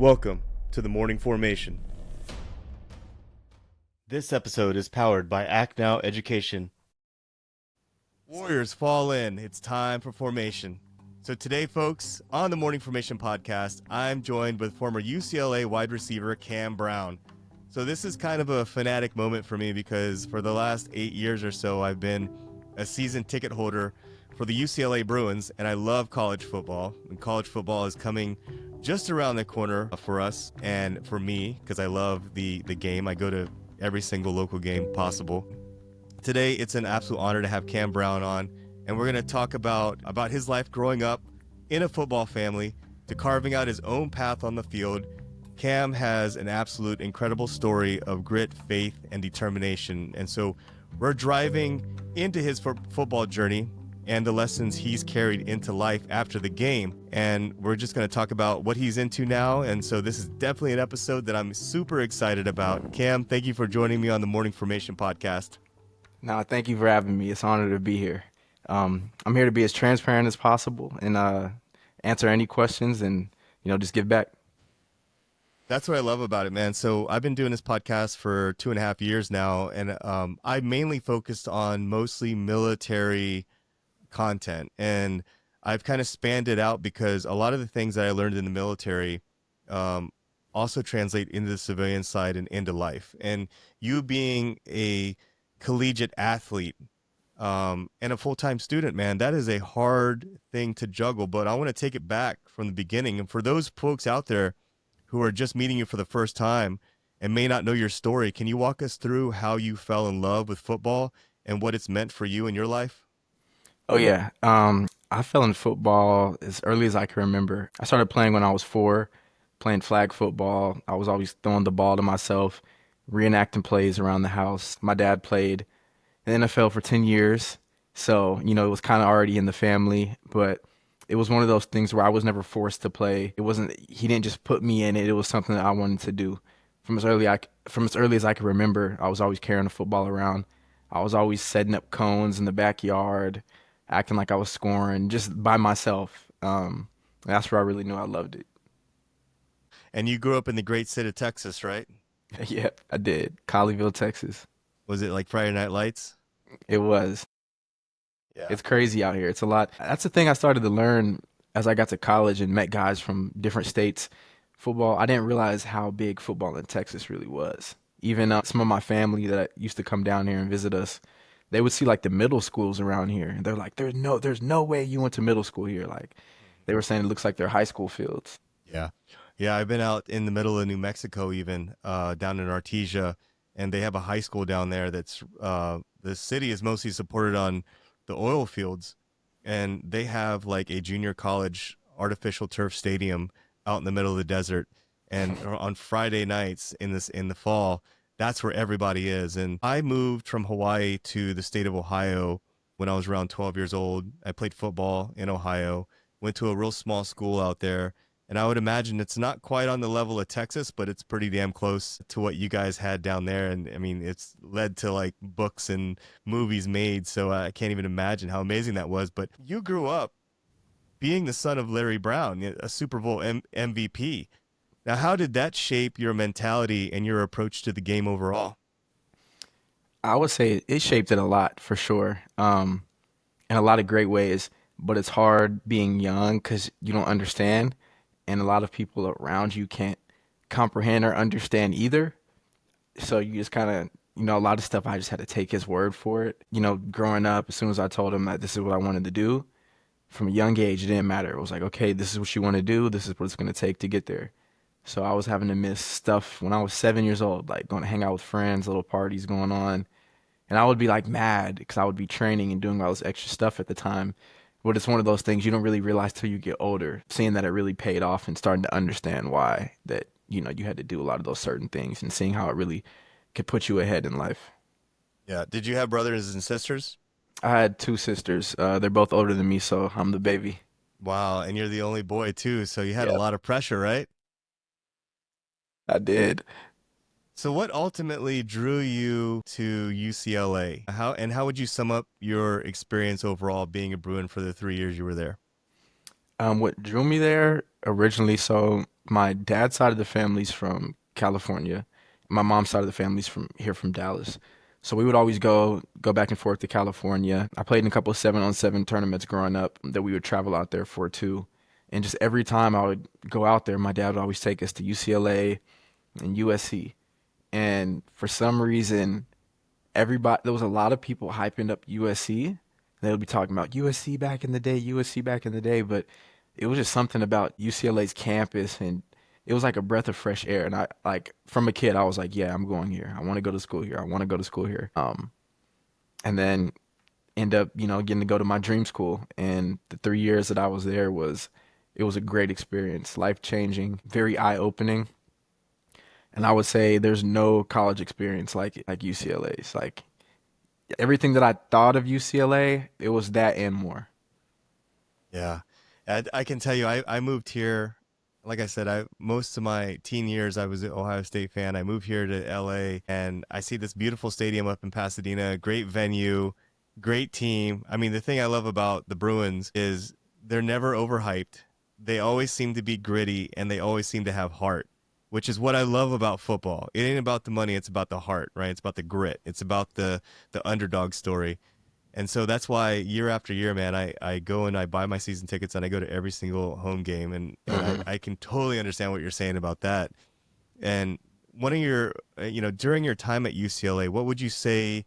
Welcome to the Morning Formation. This episode is powered by Act Now Education. Warriors fall in. It's time for formation. So today, folks, on the Morning Formation podcast, I'm joined with former UCLA wide receiver Kam Brown. So this is kind of a fanatic moment for me because for the last 8 years or so, I've been a season ticket holder for the UCLA Bruins, and I love college football. And college football is coming just around the corner for us and for me because I love the game. I go to every single local game possible. Today, it's an absolute honor to have Kam Brown on, and we're going to talk about his life growing up in a football family to carving out his own path on the field. Kam has an absolute incredible story of grit, faith, and determination, and so we're driving into his football journey and the lessons he's carried into life after the game. And we're just going to talk about what he's into now. And so this is definitely an episode that I'm super excited about. Kam, thank you for joining me on the Morning Formation podcast. No, thank you for having me. It's an honor to be here. I'm here to be as transparent as possible and answer any questions and, just give back. That's what I love about it, man. So I've been doing this podcast for 2.5 years now, and I mainly focused on mostly military content, and I've kind of spanned it out because a lot of the things that I learned in the military also translate into the civilian side and into life. And you being a collegiate athlete and a full-time student, man, that is a hard thing to juggle. But I want to take it back from the beginning. And for those folks out there who are just meeting you for the first time and may not know your story, can you walk us through how you fell in love with football and what it's meant for you in your life? Oh, yeah. I fell in football as early as I can remember. I started playing when I was 4, playing flag football. I was always throwing the ball to myself, reenacting plays around the house. My dad played in the NFL for 10 years, so, it was kind of already in the family, but it was one of those things where I was never forced to play. He didn't just put me in it. It was something that I wanted to do. From as early as I can remember, I was always carrying the football around. I was always setting up cones in the backyard, acting like I was scoring just by myself. That's where I really knew I loved it. And you grew up in the great state of Texas, right? Yeah, I did. Colleyville, Texas. Was it like Friday Night Lights? It was. Yeah. It's crazy out here. It's a lot. That's the thing I started to learn as I got to college and met guys from different states. Football, I didn't realize how big football in Texas really was. Even some of my family that used to come down here and visit us, they would see like the middle schools around here, and they're like, there's no way you went to middle school here. Like, they were saying it looks like they're high school fields. Yeah. Yeah, I've been out in the middle of New Mexico even, down in Artesia, and they have a high school down there that's, the city is mostly supported on the oil fields, and they have like a junior college artificial turf stadium out in the middle of the desert. And on Friday nights in the fall, that's where everybody is. And I moved from Hawaii to the state of Ohio when I was around 12 years old. I played football in Ohio, went to a real small school out there. And I would imagine it's not quite on the level of Texas, but it's pretty damn close to what you guys had down there. And I mean, it's led to like books and movies made. So I can't even imagine how amazing that was. But you grew up being the son of Larry Brown, a Super Bowl MVP. Now, how did that shape your mentality and your approach to the game overall? I would say it shaped it a lot for sure, in a lot of great ways. But it's hard being young because you don't understand, and a lot of people around you can't comprehend or understand either. So you just kind of, a lot of stuff I just had to take his word for it. Growing up, as soon as I told him that this is what I wanted to do, from a young age, it didn't matter. It was like, okay, this is what you want to do. This is what it's going to take to get there. So I was having to miss stuff when I was 7 years old, like going to hang out with friends, little parties going on. And I would be like mad because I would be training and doing all this extra stuff at the time. But it's one of those things you don't really realize till you get older, seeing that it really paid off and starting to understand why that, you had to do a lot of those certain things and seeing how it really could put you ahead in life. Yeah. Did you have brothers and sisters? I had 2 sisters. They're both older than me, so I'm the baby. Wow. And you're the only boy too. So you had a Yeah, lot of pressure, right? I did. So what ultimately drew you to UCLA? How would you sum up your experience overall being a Bruin for the 3 years you were there? What drew me there originally, so my dad's side of the family's from California. My mom's side of the family's from Dallas. So we would always go back and forth to California. I played in a couple of 7-on-7 tournaments growing up that we would travel out there for too. And just every time I would go out there, my dad would always take us to UCLA and USC. And for some reason, everybody there was a lot of people hyping up USC. They would be talking about USC back in the day, USC back in the day, but it was just something about UCLA's campus, and it was like a breath of fresh air. And I like from a kid, I was like, yeah, I'm going here. I want to go to school here. I want to go to school here. And then end up, getting to go to my dream school. And the 3 years that I was there it was a great experience, life changing, very eye opening. And I would say there's no college experience like UCLA's. Like everything that I thought of UCLA, it was that and more. Yeah. I can tell you, I moved here. Like I said, most of my teen years, I was an Ohio State fan. I moved here to LA and I see this beautiful stadium up in Pasadena, great venue, great team. I mean, the thing I love about the Bruins is they're never overhyped. They always seem to be gritty and they always seem to have heart, which is what I love about football. It ain't about the money, it's about the heart, right? It's about the grit. It's about the underdog story. And so that's why year after year, man, I go and I buy my season tickets and I go to every single home game. And Hmm. I can totally understand what you're saying about that. And one of your, during your time at UCLA, what would you say,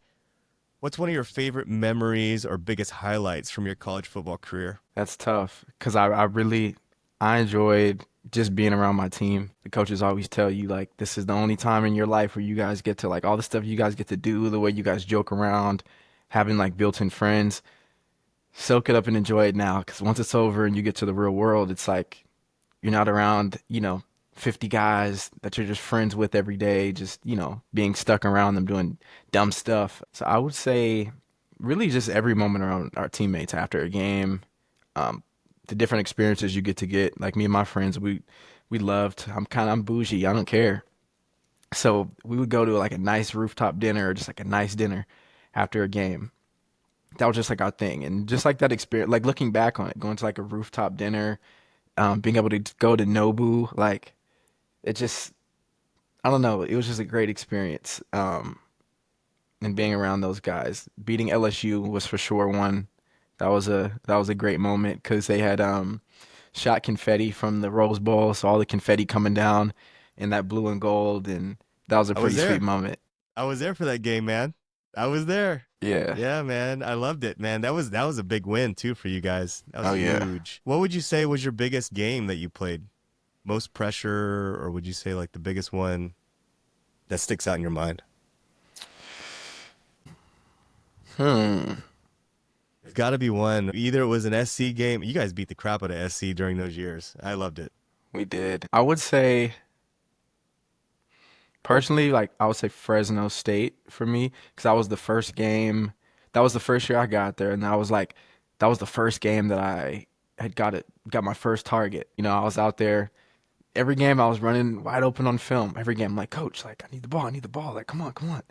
what's one of your favorite memories or biggest highlights from your college football career? That's tough because I really I enjoyed just being around my team. The coaches always tell you like this is the only time in your life where you guys get to like all the stuff you guys get to do, the way you guys joke around, having like built-in friends. Soak it up and enjoy it now because once it's over and you get to the real world, it's like you're not around, 50 guys that you're just friends with every day, just, being stuck around them doing dumb stuff. So I would say really just every moment around our teammates after a game, um, the different experiences you get. Like me and my friends, we loved, I'm bougie, I don't care. So we would go to like a nice rooftop dinner or just like a nice dinner after a game. That was just like our thing. And just like that experience, like looking back on it, going to like a rooftop dinner, being able to go to Nobu, like it just I don't know. It was just a great experience. And being around those guys, beating LSU was for sure one. That was a great moment because they had shot confetti from the Rose Bowl, so all the confetti coming down in that blue and gold, and that was a I was pretty sweet there. moment. I was there for that game, man. I was there. Yeah. Yeah, man. I loved it, man. That was a big win too for you guys. That was Oh yeah. huge. What would you say was your biggest game that you played? Most pressure, or would you say like the biggest one that sticks out in your mind? Hmm. There's got to be one. Either it was an SC game. You guys beat the crap out of SC during those years. I loved it. We did. I would say personally, like I would say Fresno State for me because that was the first game. That was the first year I got there, and that was the first game that I had got my first target. I was out there every game. I was running wide open on film. Every game, I'm like, Coach, like I need the ball. I need the ball. Like, come on, come on.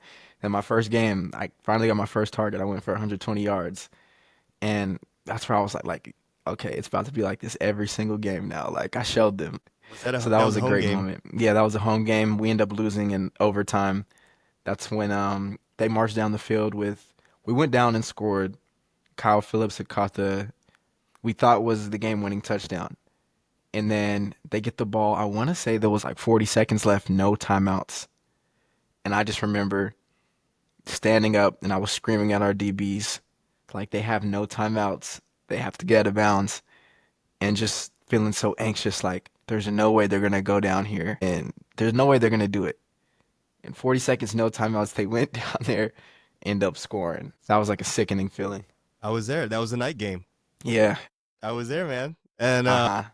And my first game, I finally got my first target. I went for 120 yards, and that's where I was like, okay, it's about to be like this every single game now. Like I showed them. So that That was was a a home great game? moment. Yeah, that was a home game. We ended up losing in overtime. That's when they marched down the field with we went down and scored. Kyle Phillips had caught the we thought was the game winning touchdown. And then they get the ball. I want to say there was like 40 seconds left, no timeouts. And I just remember standing up and I was screaming at our DBs like they have no timeouts. They have to get out of bounds and just feeling so anxious like there's no way they're going to go down here and there's no way they're going to do it. In 40 seconds, no timeouts, they went down there, end up scoring. That was like a sickening feeling. I was there. That was a night game. Yeah. I was there, man. And Uh-huh.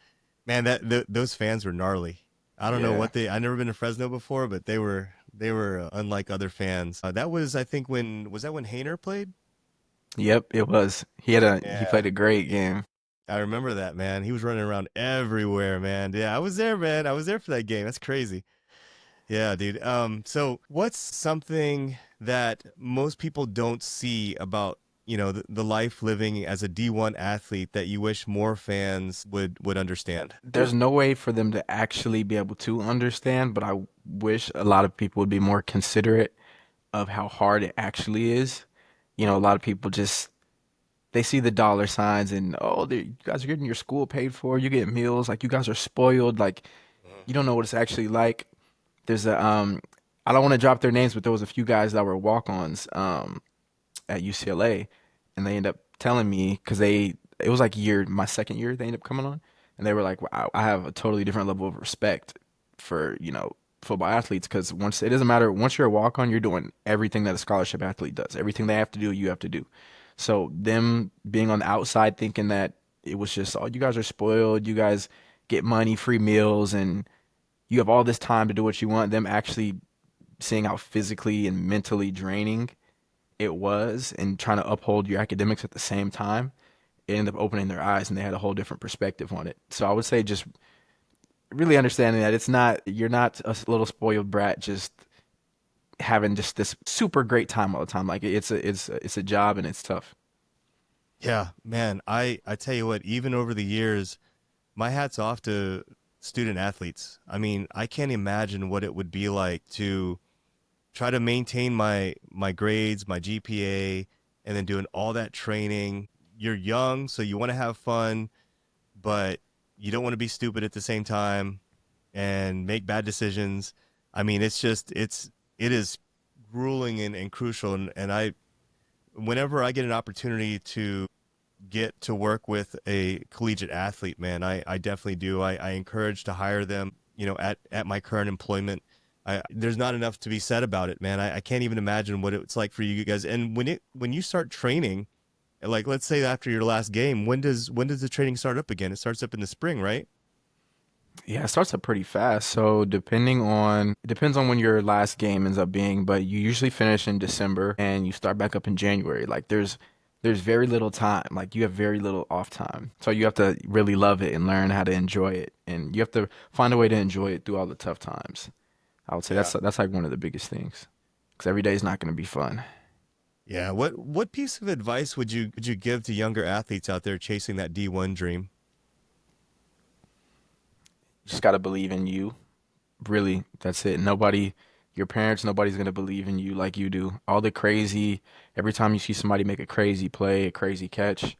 man, those fans were gnarly. I don't know Yeah. what they. I never been to Fresno before, but they were unlike other fans. That was, I think, when was that when Hayner played? Yep, it was. He Yeah, played a great game. I remember that, man. He was running around everywhere, man. Yeah, I was there, man. I was there for that game. That's crazy. Yeah, dude. So what's something that most people don't see about the life living as a D1 athlete that you wish more fans would understand? There's no way for them to actually be able to understand, but I wish a lot of people would be more considerate of how hard it actually is. A lot of people just they see the dollar signs and you guys are getting your school paid for, you get meals, like you guys are spoiled, like you don't know what it's actually like. There's a I don't want to drop their names, but there was a few guys that were walk-ons at UCLA, and they end up telling me because it was like my second year they ended up coming on, and they were like, wow, I have a totally different level of respect for football athletes because once it doesn't matter once you're a walk-on, you're doing everything that a scholarship athlete does. Everything they have to do, you have to do. So them being on the outside thinking that it was just, oh, you guys are spoiled, you guys get money, free meals, and you have all this time to do what you want. Them actually seeing how physically and mentally draining it was and trying to uphold your academics at the same time, it ended up opening their eyes and they had a whole different perspective on it. So I would say just really understanding that you're not a little spoiled brat just having just this super great time all the time. Like it's a job and it's tough. Yeah, man, I tell you what, even over the years, my hat's off to student athletes. I mean, I can't imagine what it would be like to try to maintain my grades, my GPA, and then doing all that training. You're young, so you want to have fun, but you don't want to be stupid at the same time and make bad decisions. I mean, it is grueling and crucial. And whenever I get an opportunity to get to work with a collegiate athlete, man, I definitely do. I encourage to hire them, at my current employment. There's not enough to be said about it, man. I can't even imagine what it's like for you guys. And when you start training, like let's say after your last game, when does the training start up again? It starts up in the spring, right? Yeah, it starts up pretty fast. So it depends on when your last game ends up being, but you usually finish in December and you start back up in January. Like there's very little time. Like you have very little off time. So you have to really love it and learn how to enjoy it. And you have to find a way to enjoy it through all the tough times. I would say Yeah. that's like one of the biggest things. Because every day is not going to be fun. Yeah. What piece of advice would you give to younger athletes out there chasing that D1 dream? You just got to believe in you. Really, that's it. Your parents, nobody's going to believe in you like you do. Every time you see somebody make a crazy play, a crazy catch,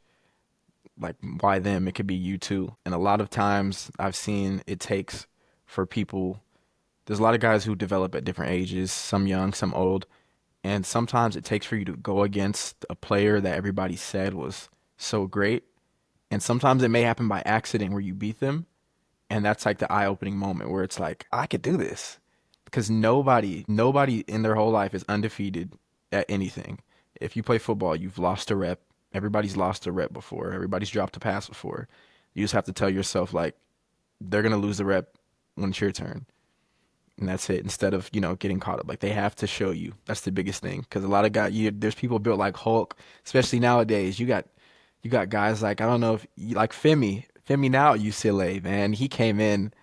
like why them? It could be you too. And a lot of times I've seen it takes for people, there's a lot of guys who develop at different ages, some young, some old. And sometimes it takes for you to go against a player that everybody said was so great. And sometimes it may happen by accident where you beat them. And that's like the eye-opening moment where it's like, I could do this. Because nobody in their whole life is undefeated at anything. If you play football, you've lost a rep. Everybody's lost a rep before. Everybody's dropped a pass before. You just have to tell yourself like they're gonna lose the rep when it's your turn. And that's it. Instead of, getting caught up. Like they have to show you. That's the biggest thing. Because a lot of there's people built like Hulk, especially nowadays. You got guys like I don't know if like Femi now at UCLA, man. He came in.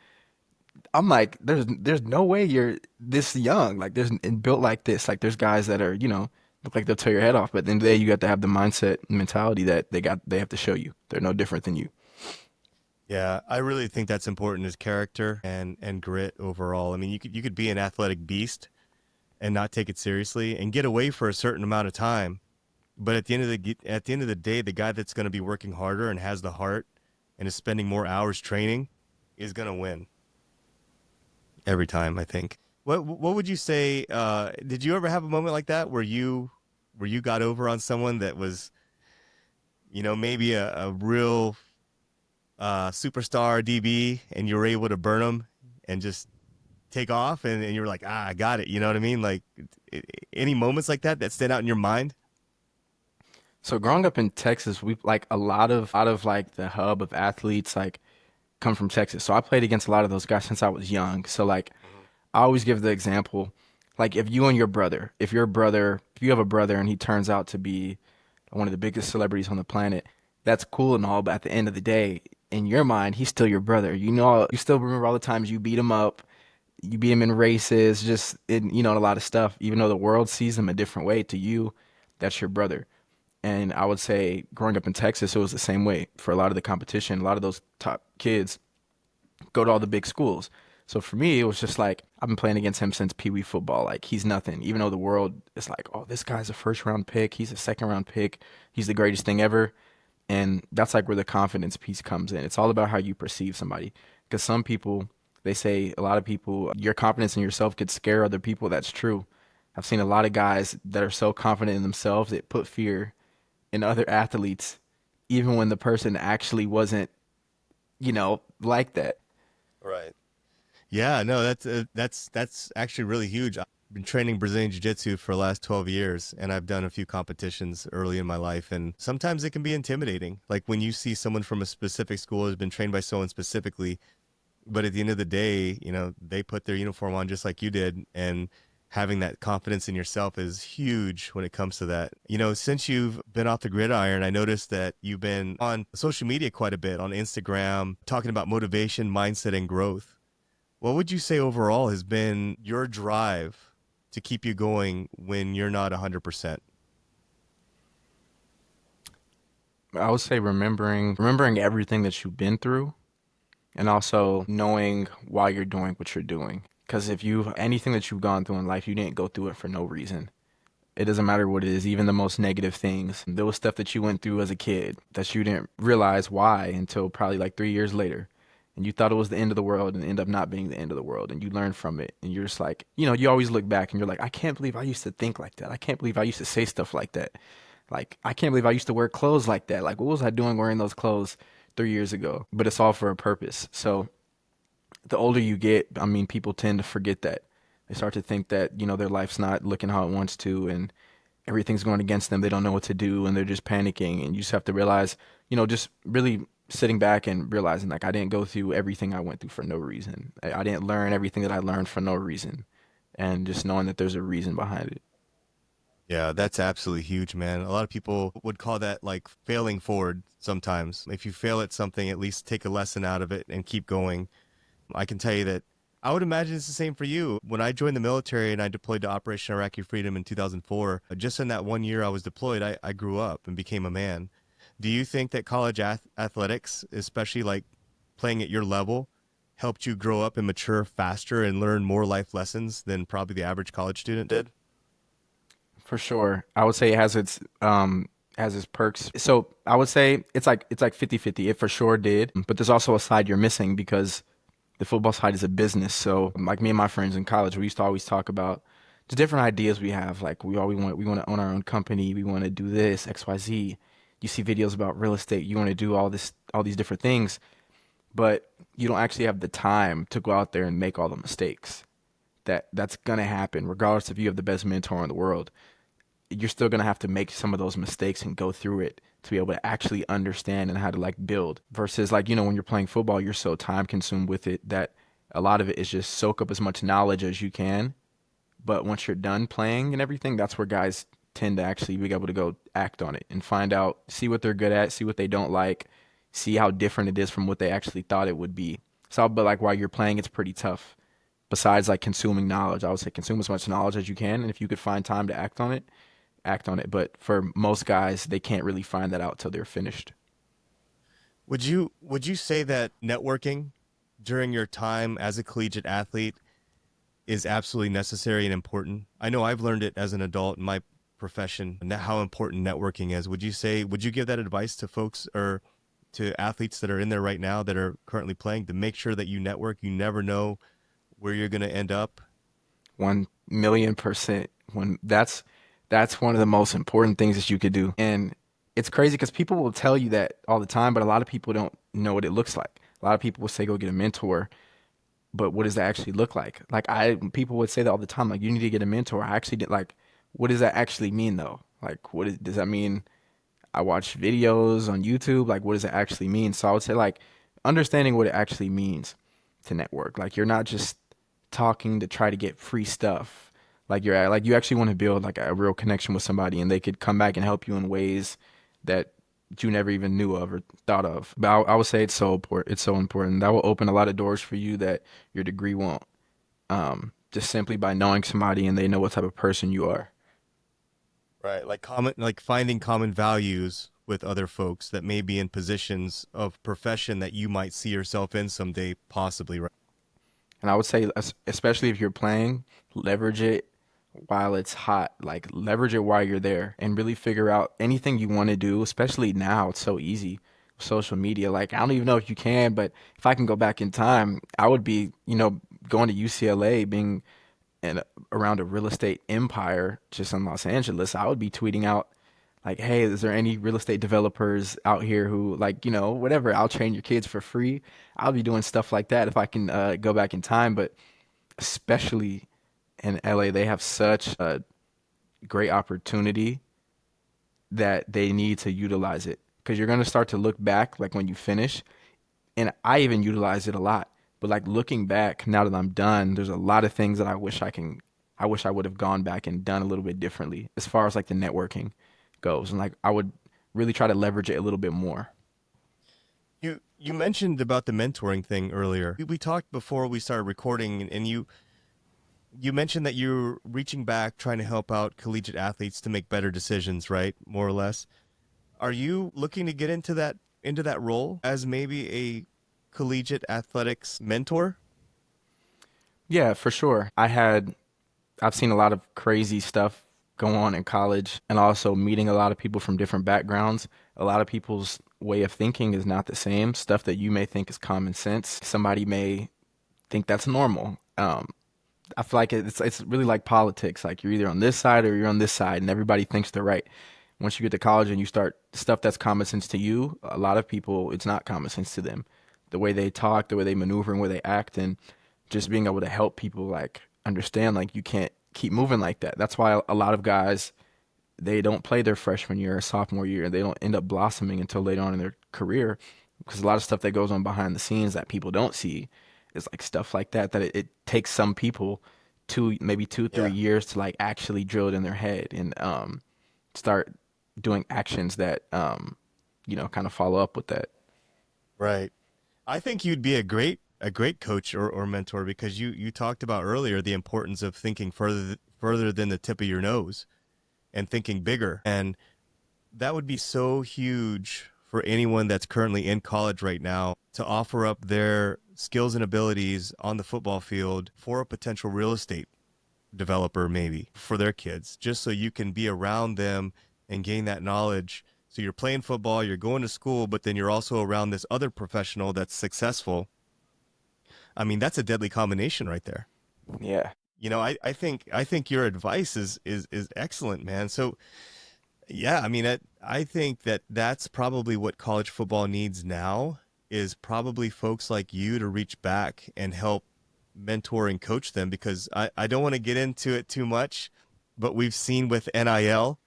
I'm like, there's no way you're this young. Like there's and built like this. Like there's guys that are, look like they'll tear your head off. But then they you got to have the mindset mentality that they have to show you. They're no different than you. Yeah, I really think that's important is character and grit overall. I mean, you could be an athletic beast and not take it seriously and get away for a certain amount of time, but at the end of the day, the guy that's going to be working harder and has the heart and is spending more hours training is going to win every time, I think. What would you say? Did you ever have a moment like that where you got over on someone that was maybe a real superstar DB and you were able to burn them and just take off and you were like, I got it. You know what I mean? Like any moments like that stand out in your mind? So growing up in Texas, we like a lot of like the hub of athletes like come from Texas. So I played against a lot of those guys since I was young. So like I always give the example, like if you and your brother, if you have a brother and he turns out to be one of the biggest celebrities on the planet, that's cool and all, but at the end of the day, in your mind, he's still your brother. You still remember all the times you beat him up, you beat him in races, just in a lot of stuff. Even though the world sees him a different way, to you, that's your brother. And I would say growing up in Texas, it was the same way for a lot of the competition. A lot of those top kids go to all the big schools. So for me, it was just like I've been playing against him since Pee Wee football. Like he's nothing, even though the world is like, oh, this guy's a first round pick. He's a second round pick. He's the greatest thing ever. And that's like where the confidence piece comes in. It's all about how you perceive somebody. Because some people, they say, a lot of people, your confidence in yourself could scare other people. That's true. I've seen a lot of guys that are so confident in themselves that put fear in other athletes, even when the person actually wasn't, like that. Right. Yeah, no, that's actually really huge. I've been training Brazilian Jiu-Jitsu for the last 12 years, and I've done a few competitions early in my life, and sometimes it can be intimidating. Like when you see someone from a specific school who's been trained by someone specifically, but at the end of the day, they put their uniform on just like you did, and having that confidence in yourself is huge when it comes to that. Since you've been off the gridiron, I noticed that you've been on social media quite a bit, on Instagram, talking about motivation, mindset, and growth. What would you say overall has been your drive to keep you going when you're not 100%? I would say remembering everything that you've been through and also knowing why you're doing what you're doing. Because if you anything that you've gone through in life, you didn't go through it for no reason. It doesn't matter what it is, even the most negative things. There was stuff that you went through as a kid that you didn't realize why until probably like 3 years later. And you thought it was the end of the world and it ended up not being the end of the world. And you learn from it. And you're just like, you always look back and you're like, I can't believe I used to think like that. I can't believe I used to say stuff like that. Like, I can't believe I used to wear clothes like that. Like, what was I doing wearing those clothes 3 years ago? But it's all for a purpose. So the older you get, I mean, people tend to forget that. They start to think that, their life's not looking how it wants to and everything's going against them. They don't know what to do and they're just panicking. And you just have to realize, just really sitting back and realizing like I didn't go through everything I went through for no reason. I didn't learn everything that I learned for no reason. And just knowing that there's a reason behind it. Yeah, that's absolutely huge, man. A lot of people would call that like failing forward sometimes. If you fail at something, at least take a lesson out of it and keep going. I can tell you that I would imagine it's the same for you. When I joined the military and I deployed to Operation Iraqi Freedom in 2004, just in that 1 year I was deployed, I grew up and became a man. Do you think that college athletics, especially like playing at your level, helped you grow up and mature faster and learn more life lessons than probably the average college student did? For sure. I would say it has its perks. So I would say it's like 50-50. It for sure did. But there's also a side you're missing because the football side is a business. So like me and my friends in college, we used to always talk about the different ideas we have. Like we want to own our own company. We want to do this, XYZ. You see videos about real estate. You want to do all these different things, but you don't actually have the time to go out there and make all the mistakes. That's gonna happen regardless if you have the best mentor in the world. You're still gonna have to make some of those mistakes and go through it to be able to actually understand and how to like build versus like when you're playing football you're so time consumed with it that a lot of it is just soak up as much knowledge as you can, but once you're done playing and everything, that's where guys tend to actually be able to go act on it and find out, see what they're good at, see what they don't like, see how different it is from what they actually thought it would be. So but like while you're playing it's pretty tough. Besides like consuming knowledge, I would say consume as much knowledge as you can, and if you could find time to act on it, act on it. But for most guys, they can't really find that out till they're finished. Would you say that networking during your time as a collegiate athlete is absolutely necessary and important? I know I've learned it as an adult in my profession and how important networking is. Would you give that advice to folks or to athletes that are in there right now that are currently playing to make sure that you network? You never know where you're going to end up. 1,000,000%. When that's one of the most important things that you could do. And it's crazy because people will tell you that all the time, but a lot of people don't know what it looks like. A lot of people will say go get a mentor, but what does that actually look like? Like people would say that all the time, like you need to get a mentor. I actually did like, what does that actually mean though? Like does that mean I watch videos on YouTube? Like what does it actually mean? So I would say like understanding what it actually means to network. Like you're not just talking to try to get free stuff. Like you actually want to build like a real connection with somebody and they could come back and help you in ways that you never even knew of or thought of. But I would say it's so important. It's so important. That will open a lot of doors for you that your degree won't. Just simply by knowing somebody and they know what type of person you are. Right. Like finding common values with other folks that may be in positions of profession that you might see yourself in someday, possibly. Right. And I would say, especially if you're playing, leverage it while it's hot. Like leverage it while you're there and really figure out anything you want to do, especially now. It's so easy. Social media. Like I don't even know if you can, but if I can go back in time, I would be, going to UCLA, being in around a real estate empire just in Los Angeles. I would be tweeting out like, "Hey, is there any real estate developers out here who like, whatever, I'll train your kids for free." I'll be doing stuff like that if I can go back in time, but especially in LA, they have such a great opportunity that they need to utilize it because you're going to start to look back like when you finish, and I even utilize it a lot. But like looking back now that I'm done, there's a lot of things that I wish I would have gone back and done a little bit differently as far as like the networking goes. And like I would really try to leverage it a little bit more. You mentioned about the mentoring thing earlier. We talked before we started recording, and you mentioned that you're reaching back, trying to help out collegiate athletes to make better decisions, right? More or less. Are you looking to get into that role as maybe a collegiate athletics mentor? Yeah, for sure. I've seen a lot of crazy stuff go on in college and also meeting a lot of people from different backgrounds. A lot of people's way of thinking is not the same. Stuff that you may think is common sense, somebody may think that's normal. I feel like it's really like politics. Like you're either on this side or you're on this side, and everybody thinks they're right. Once you get to college and you start stuff that's common sense to you, a lot of people it's not common sense to them. The way they talk, the way they maneuver, and where they act, and just being able to help people like understand like you can't keep moving like that. That's why a lot of guys they don't play their freshman year or sophomore year. They don't end up blossoming until later on in their career because a lot of stuff that goes on behind the scenes that people don't see is like stuff like that it takes some people maybe two, three Yeah. years to like actually drill it in their head and start doing actions that kind of follow up with that. Right. I think you'd be a great coach or mentor because you talked about earlier the importance of thinking further than the tip of your nose and thinking bigger. And that would be so huge for anyone that's currently in college right now to offer up their skills and abilities on the football field for a potential real estate developer, maybe for their kids, just so you can be around them and gain that knowledge. So you're playing football, you're going to school, but then you're also around this other professional that's successful. I mean, that's a deadly combination right there. Yeah. I think your advice is excellent, man. So yeah, I mean, I think that's probably what college football needs now is probably folks like you to reach back and help mentor and coach them because I don't want to get into it too much, but we've seen with NIL,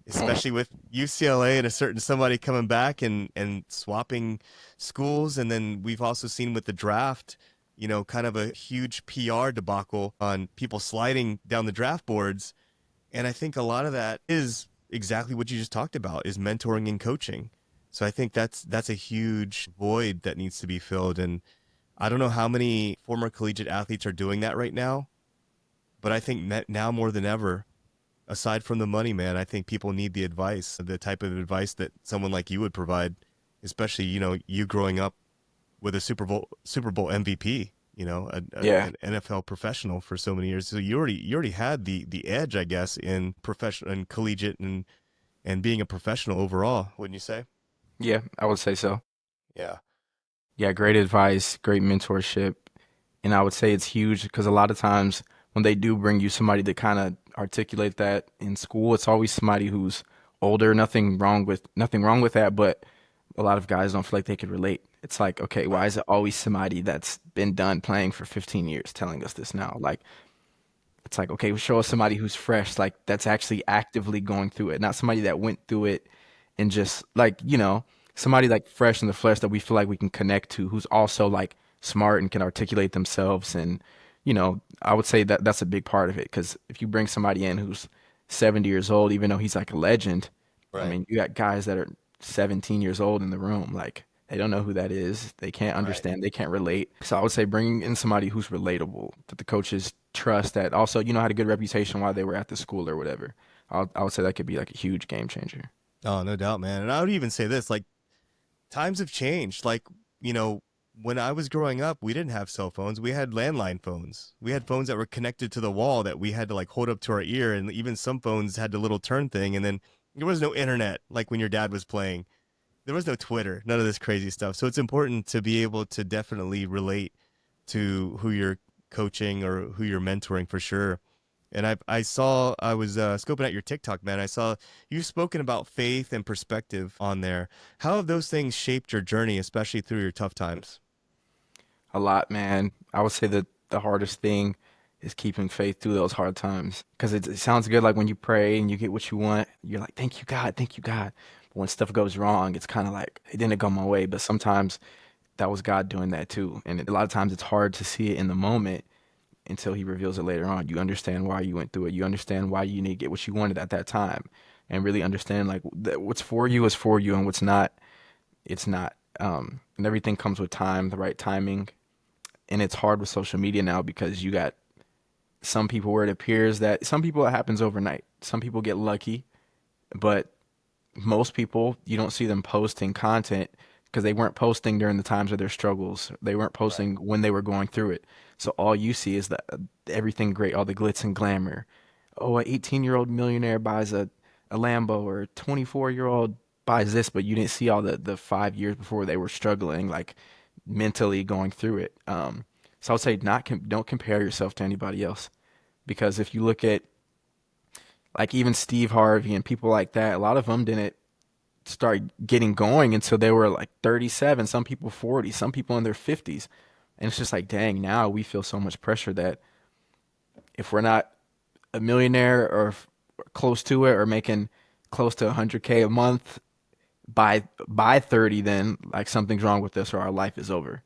especially with UCLA and a certain somebody coming back and swapping schools. And then we've also seen with the draft, kind of a huge PR debacle on people sliding down the draft boards. And I think a lot of that is exactly what you just talked about is mentoring and coaching. So I think that's a huge void that needs to be filled. And I don't know how many former collegiate athletes are doing that right now, but I think now more than ever, aside from the money, man, I think people need the advice, the type of advice that someone like you would provide, especially, you growing up with a Super Bowl MVP, Yeah. an NFL professional for so many years. So you already had the edge, I guess, in professional and collegiate and being a professional overall, wouldn't you say? Yeah, I would say so. Yeah. Yeah, great advice, great mentorship. And I would say it's huge because a lot of times when they do bring you somebody to kind of articulate that in school, it's always somebody who's older. Nothing wrong with that, but a lot of guys don't feel like they could relate. It's like, okay, why Right. is it always somebody that's been done playing for 15 years telling us this now? Like, it's like, okay, show us somebody who's fresh, like that's actually actively going through it, not somebody that went through it and just like, somebody like fresh in the flesh that we feel like we can connect to, who's also like smart and can articulate themselves. And, I would say that that's a big part of it. Cause if you bring somebody in who's 70 years old, even though he's like a legend, I Right. mean, you got guys that are 17 years old in the room. Like they don't know who that is. They can't Right. understand. They can't relate. So I would say bringing in somebody who's relatable that the coaches trust that also, had a good reputation while they were at the school or whatever. I would say that could be like a huge game changer. Oh, no doubt, man. And I would even say this, like times have changed. Like, you know, when I was growing up, we didn't have cell phones. We had landline phones. We had phones that were connected to the wall that we had to like hold up to our ear. And even some phones had the little turn thing. And then there was no internet, like when your dad was playing. There was no Twitter, none of this crazy stuff. So it's important to be able to definitely relate to who you're coaching or who you're mentoring for sure. And I was scoping out your TikTok, man. I saw you've spoken about faith and perspective on there. How have those things shaped your journey, especially through your tough times? A lot, man. I would say that the hardest thing is keeping faith through those hard times. Because it sounds good, like when you pray and you get what you want, you're like, thank you, God, thank you, God. But when stuff goes wrong, it's kind of like, it didn't go my way. But sometimes that was God doing that too. And a lot of times it's hard to see it in the moment until He reveals it later on. You understand why you went through it. You understand why you need to get what you wanted at that time. And really understand like that what's for you is for you and what's not, it's not. And everything comes with time, the right timing. And it's hard with social media now because you got some people where it appears that some people it happens overnight. Some people get lucky, but most people you don't see them posting content because they weren't posting during the times of their struggles. They weren't Right. posting when they were going through it. So all you see is the everything great, all the glitz and glamour. Oh, a 18-year-old millionaire buys a Lambo or a 24-year-old buys this, but you didn't see all the 5 years before they were struggling, like mentally going through it. So I would say don't compare yourself to anybody else because if you look at like even Steve Harvey and people like that, a lot of them didn't start getting going until they were like 37, some people 40, some people in their 50s. And it's just like, dang, now we feel so much pressure that if we're not a millionaire or close to it or making close to 100K a month by 30, then like something's wrong with us or our life is over.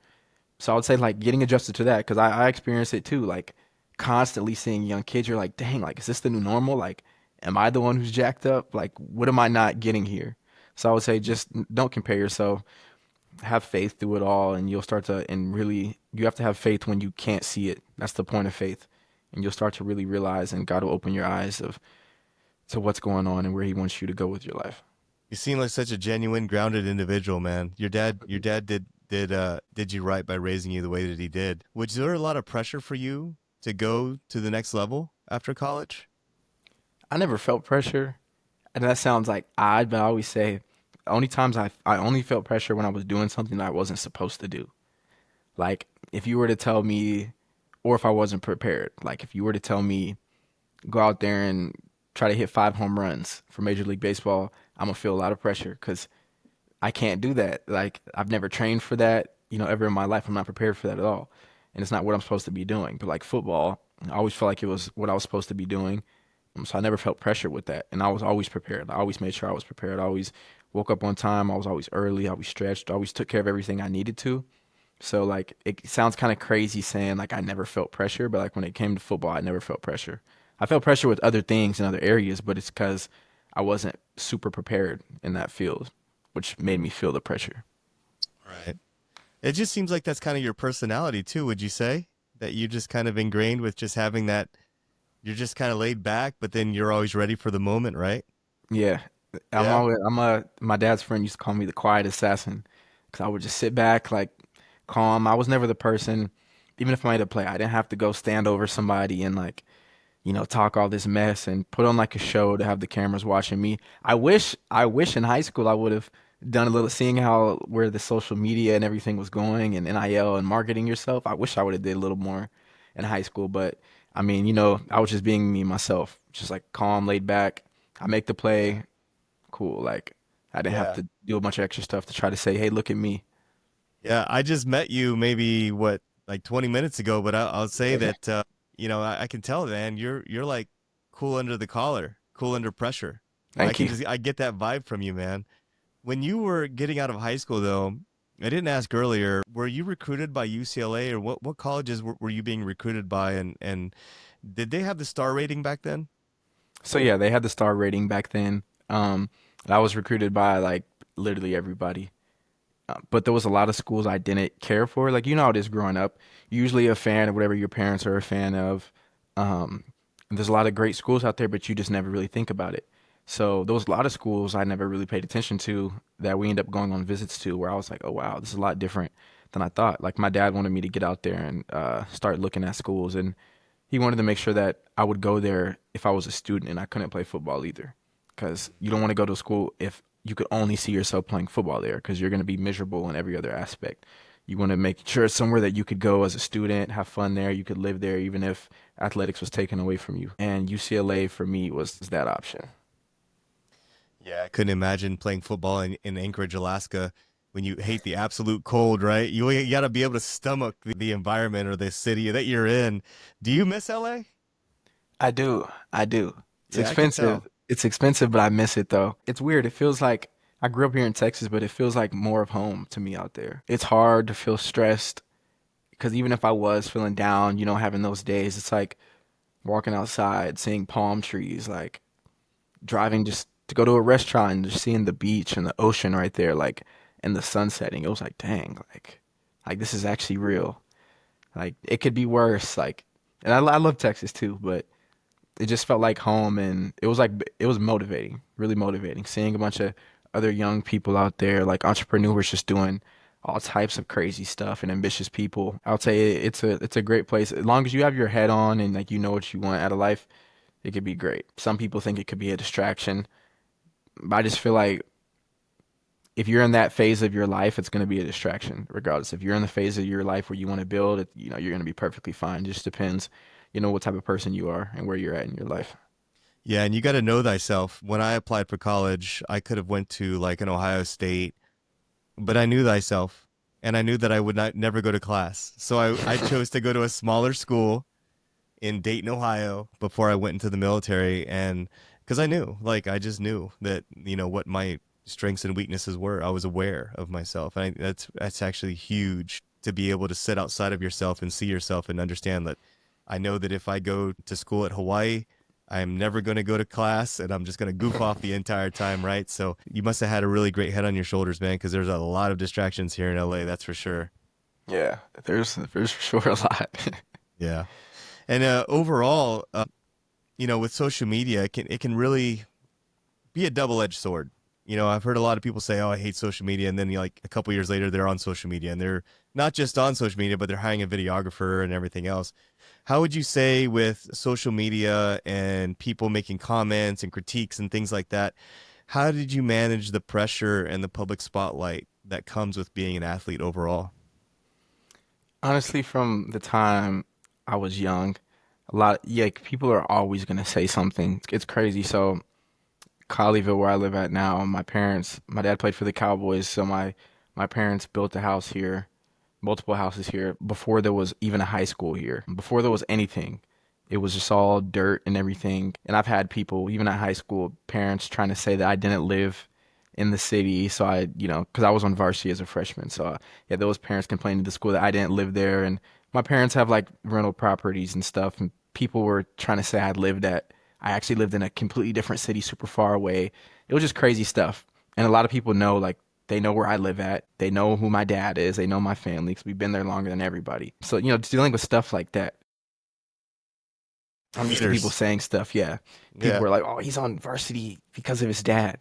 So I would say like getting adjusted to that because I experience it too. Like constantly seeing young kids, you're like, dang, like is this the new normal? Like, am I the one who's jacked up? Like, what am I not getting here? So I would say just don't compare yourself. Have faith through it all, and you'll start to and really you have to have faith when you can't see it. That's the point of faith, and you'll start to really realize, and God will open your eyes of to what's going on and where He wants you to go with your life. You seem like such a genuine, grounded individual, man. Your dad did you right by raising you the way that he did. Was there a lot of pressure for you to go to the next level after college? I never felt pressure. And that sounds like odd, but I always say the only times I only felt pressure when I was doing something that I wasn't supposed to do. Like if you were to tell me, or if I wasn't prepared, like if you were to tell me go out there and try to hit 5 home runs for Major League Baseball, I'm gonna feel a lot of pressure because I can't do that. Like I've never trained for that, ever in my life. I'm not prepared for that at all, and it's not what I'm supposed to be doing. But like football, I always felt like it was what I was supposed to be doing. So I never felt pressure with that, and I was always prepared. I always made sure I was prepared. I always woke up on time. I was always early. I always stretched. I always took care of everything I needed to. So like it sounds kind of crazy saying like I never felt pressure, but like when it came to football, I never felt pressure. I felt pressure with other things in other areas, but it's because I wasn't super prepared in that field, which made me feel the pressure. Right. It just seems like that's kind of your personality too, would you say? That you just kind of ingrained with just having that you're just kind of laid back, but then you're always ready for the moment, right? Yeah, Yeah. my dad's friend used to call me the quiet assassin because I would just sit back like calm. I was never the person, even if I made a play, I didn't have to go stand over somebody and like talk all this mess and put on like a show to have the cameras watching me. I wish in high school I would have done a little seeing how where the social media and everything was going and NIL and marketing yourself. I wish I would have did a little more in high school, but I mean, I was just being me myself, just like calm, laid back. I make the play, cool. Like I didn't have Yeah. to do a bunch of extra stuff to try to say, "Hey, look at me." Yeah. I just met you maybe what, like 20 minutes ago, but I'll say that, I can tell, man, you're like cool under the collar, cool under pressure. Thank you. I get that vibe from you, man. When you were getting out of high school, though, I didn't ask earlier, were you recruited by UCLA or what colleges were you being recruited by? And did they have the star rating back then? So yeah, they had the star rating back then. And I was recruited by like literally everybody. But there was a lot of schools I didn't care for. Like you know how it is growing up. Usually a fan of whatever your parents are a fan of. Um, And there's a lot of great schools out there, but you just never really think about it. So there was a lot of schools I never really paid attention to that we end up going on visits to where I was like, oh wow, this is a lot different than I thought. Like my dad wanted me to get out there and start looking at schools, and he wanted to make sure that I would go there if I was a student and I couldn't play football either. Because you don't want to go to school if you could only see yourself playing football there because you're going to be miserable in every other aspect. You want to make sure it's somewhere that you could go as a student, have fun there, you could live there even if athletics was taken away from you. And UCLA for me was that option. Yeah, I couldn't imagine playing football in Anchorage, Alaska, when you hate the absolute cold, right? You got to be able to stomach the environment or the city that you're in. Do you miss LA? I do. I do. It's Yeah, I can tell. expensive. It's expensive, but I miss it though. It's weird. It feels like I grew up here in Texas, but it feels like more of home to me out there. It's hard to feel stressed because even if I was feeling down, having those days, it's like walking outside, seeing palm trees, like driving just to go to a restaurant and just seeing the beach and the ocean right there, like and the sun setting. It was like, dang, like this is actually real. Like it could be worse. Like, and I love Texas too, but it just felt like home, and it was motivating, really motivating, seeing a bunch of other young people out there, like entrepreneurs just doing all types of crazy stuff and ambitious people. I would say it's a great place as long as you have your head on and like you know what you want out of life. It could be great. Some people think it could be a distraction, but I just feel like if you're in that phase of your life, it's going to be a distraction regardless. If you're in the phase of your life where you want to build it, you're going to be perfectly fine. It just depends, what type of person you are and where you're at in your life. Yeah, and you got to know thyself. When I applied for college, I could have went to like an Ohio State, but I knew thyself, and I knew that I would not never go to class. So I chose to go to a smaller school in Dayton, Ohio, before I went into the military, and because I knew, like, I just knew that what my strengths and weaknesses were. I was aware of myself, and that's actually huge to be able to sit outside of yourself and see yourself and understand that I know that if I go to school at Hawaii, I'm never going to go to class and I'm just going to goof off the entire time, right? So you must have had a really great head on your shoulders, man, because there's a lot of distractions here in LA, that's for sure. Yeah, there's for sure a lot. Yeah. And overall, with social media, it can really be a double-edged sword. I've heard a lot of people say, "Oh, I hate social media," and then like a couple years later, they're on social media, and they're not just on social media, but they're hiring a videographer and everything else. How would you say with social media and people making comments and critiques and things like that? How did you manage the pressure and the public spotlight that comes with being an athlete overall? Honestly, from the time I was young, yeah, people are always gonna say something. It's crazy. So Colleyville, where I live at now, my dad played for the Cowboys, so my parents built a house here, multiple houses here before there was even a high school here. Before there was anything, it was just all dirt and everything. And I've had people, even at high school, parents trying to say that I didn't live in the city, so because I was on varsity as a freshman, so yeah, those parents complaining to the school that I didn't live there, and my parents have like rental properties and stuff, and people were trying to say I actually lived in a completely different city, super far away. It was just crazy stuff. And a lot of people know, like, they know where I live at. They know who my dad is. They know my family because we've been there longer than everybody. So, dealing with stuff like that, I'm used to people Haters. saying stuff. Yeah. People Yeah. were like, oh, he's on varsity because of his dad.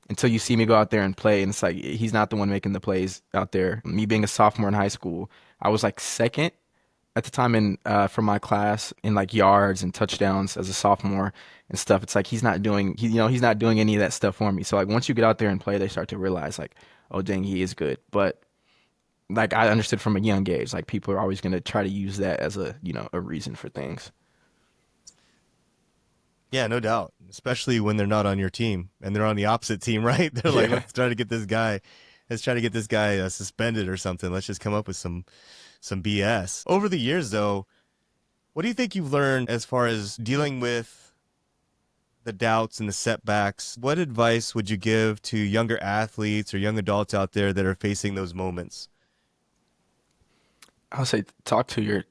Until you see me go out there and play. And it's like, he's not the one making the plays out there. Me being a sophomore in high school, I was like second at the time in for my class in like yards and touchdowns as a sophomore and stuff. It's like he's not doing any of that stuff for me. So like once you get out there and play, they start to realize like, oh dang, he is good. But like I understood from a young age, like people are always gonna try to use that as a reason for things. Yeah, no doubt. Especially when they're not on your team and they're on the opposite team, right? They're like, Yeah. let's try to get this guy suspended or something. Let's just come up with some BS. Over the years, though, what do you think you've learned as far as dealing with the doubts and the setbacks? What advice would you give to younger athletes or young adults out there that are facing those moments? I'll say talk to your